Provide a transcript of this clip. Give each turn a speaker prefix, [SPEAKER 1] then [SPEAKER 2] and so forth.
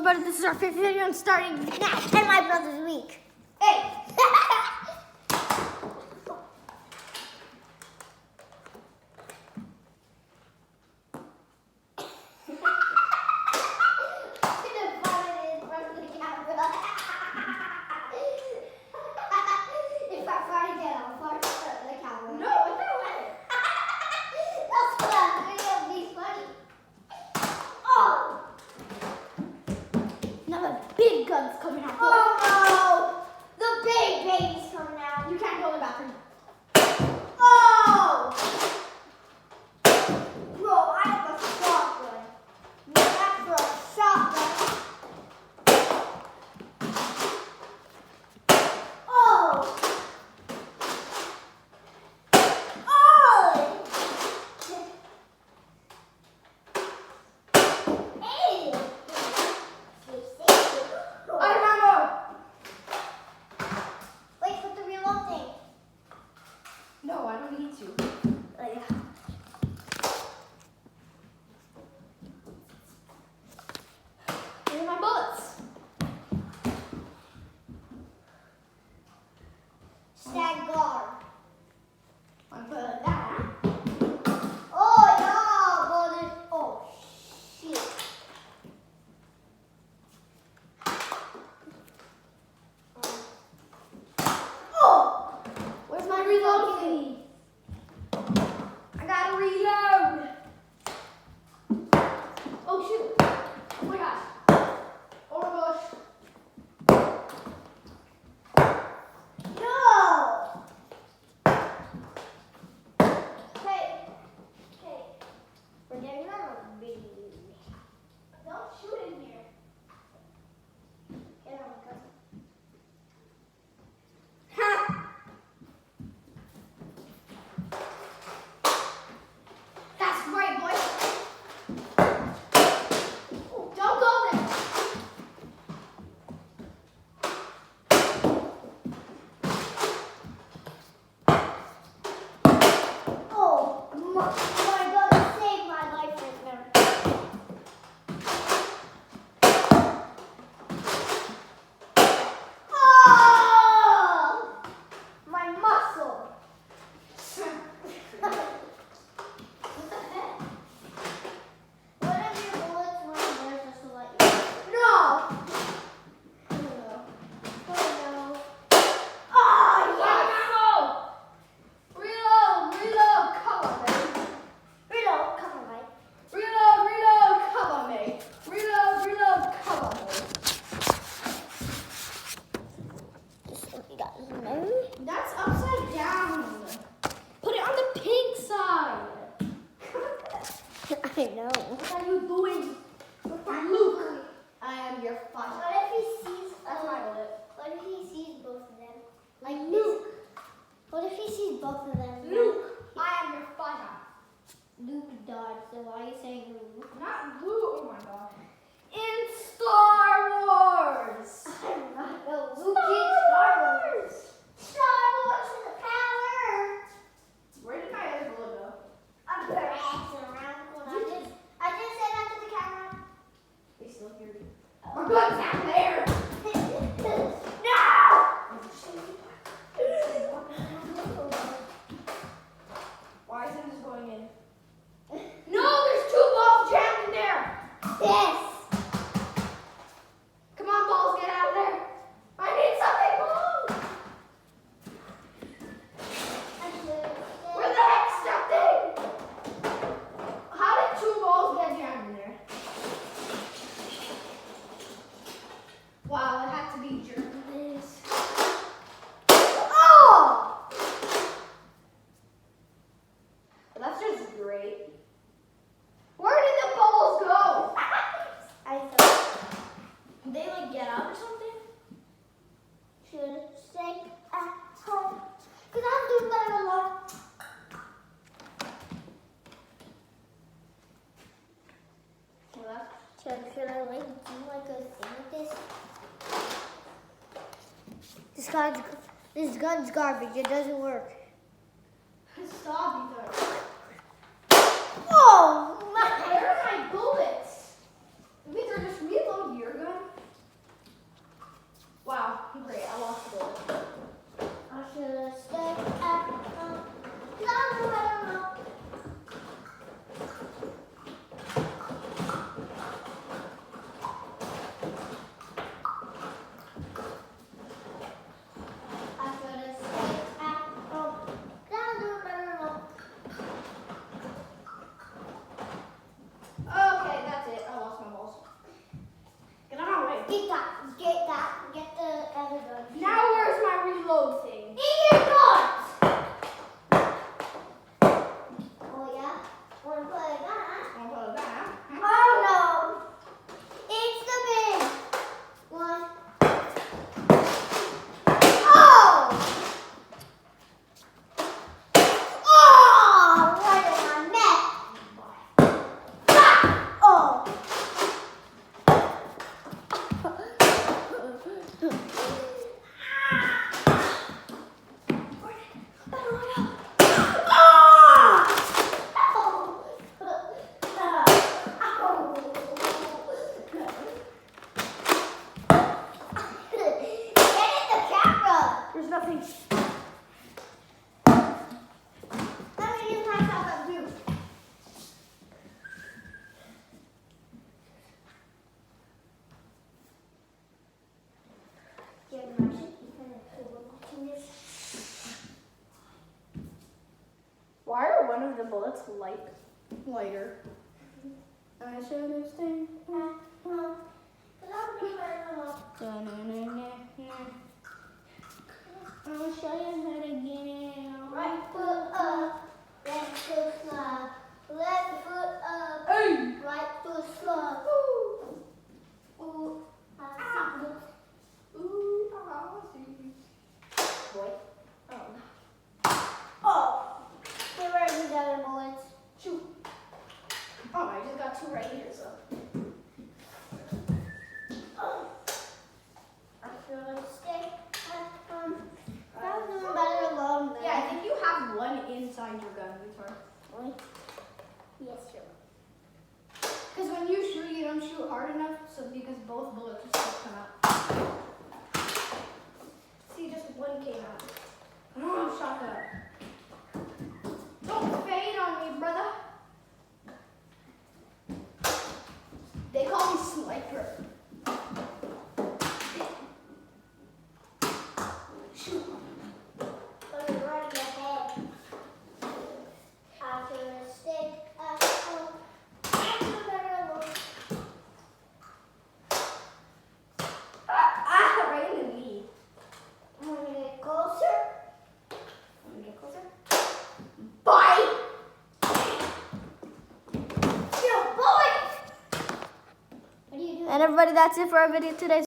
[SPEAKER 1] everybody, this is our fifth video and starting now. And my brother's week. Hey! Big guns coming out. Oh no! The big baby's coming out. You can't go in the bathroom. Oh! Bro, I have a shotgun. That's for a shotgun. Oh! Oh! Hey! Wait, put the remote thing.
[SPEAKER 2] No, I don't need to.
[SPEAKER 1] Oh, yeah.
[SPEAKER 2] Where are my bullets?
[SPEAKER 1] Stand guard.
[SPEAKER 2] I'm putting that.
[SPEAKER 1] Oh, yeah, brother. Oh, shit. Oh!
[SPEAKER 2] Where's my reload thingy? I gotta reload. Oh shoot! Oh my gosh! Oh my gosh!
[SPEAKER 1] No! Hey, we're getting on a big.
[SPEAKER 2] Don't shoot in here.
[SPEAKER 1] Get on, cousin.
[SPEAKER 2] That's right, boy. Oh, don't go there.
[SPEAKER 1] Oh, my God, saved my life right there. Oh! My muscle. What if your bullets weren't there just to let you? No! Oh no. Oh yes!
[SPEAKER 2] Reload, come on, baby.
[SPEAKER 1] Reload, come on, Mike.
[SPEAKER 2] Reload, come on, me. Reload, come on, me.
[SPEAKER 1] You got his nose?
[SPEAKER 2] That's upside down. Put it on the pink side.
[SPEAKER 1] I know.
[SPEAKER 2] What are you doing? Luke, I am your father.
[SPEAKER 1] What if he sees?
[SPEAKER 2] That's my bullet.
[SPEAKER 1] What if he sees both of them? Like
[SPEAKER 2] Luke.
[SPEAKER 1] this? What if he sees both of them?
[SPEAKER 2] Luke, I am your father.
[SPEAKER 1] Luke died. So why are you saying Luke?
[SPEAKER 2] Not Luke. Oh my god. In Star Wars.
[SPEAKER 1] I don't know.
[SPEAKER 2] Star
[SPEAKER 1] Luke is Star Wars.
[SPEAKER 2] Wars.
[SPEAKER 1] Star Wars is the power.
[SPEAKER 2] Where did my other bullet go?
[SPEAKER 1] I'm pressing around. I just said that to the camera.
[SPEAKER 2] They still hear me. My gun's down there. Why isn't this going in? No, there's two balls jammed in there.
[SPEAKER 1] Yes.
[SPEAKER 2] Come on, balls, get out of there. I need something blue. Where the heck's that thing? How did two balls get jammed in there? Wow, it had to be journalists.
[SPEAKER 1] Oh!
[SPEAKER 2] That's just great. Where did the balls go?
[SPEAKER 1] I thought
[SPEAKER 2] Did they like get out or something?
[SPEAKER 1] should stay at home. Because I'm doing that a lot. Should I like do like a thing with this? This gun's garbage. It doesn't work.
[SPEAKER 2] Stop, either.
[SPEAKER 1] Oh my!
[SPEAKER 2] Where are my bullets? Did we just reload your gun? bullets lighter. I should have stayed. I'll show you how to get
[SPEAKER 1] Right foot up, left foot slide. Left foot up,
[SPEAKER 2] Hey!
[SPEAKER 1] right foot slide. Ooh,
[SPEAKER 2] Ooh, I see.
[SPEAKER 1] boy.
[SPEAKER 2] Oh.
[SPEAKER 1] Oh, where are these other bullets?
[SPEAKER 2] Shoot. Oh, I just got 2 right here, so.
[SPEAKER 1] I feel like stick. That was doing better alone there.
[SPEAKER 2] Yeah, I think you have 1 inside your gun, Victor.
[SPEAKER 1] Really? Yes, sir.
[SPEAKER 2] Because when you shoot, you don't shoot hard enough, so because both bullets are supposed to come out. See, just 1 came out. Oh, shotgun. Don't fade on me, brother. They call me Sniper. Shoot.
[SPEAKER 1] But you're right ahead. After a stick,
[SPEAKER 2] Right in the knee.
[SPEAKER 1] I'm gonna get closer.
[SPEAKER 2] Want to get closer?
[SPEAKER 1] Bite! Yo, boy! What are you doing?
[SPEAKER 2] And everybody, that's it for our video today.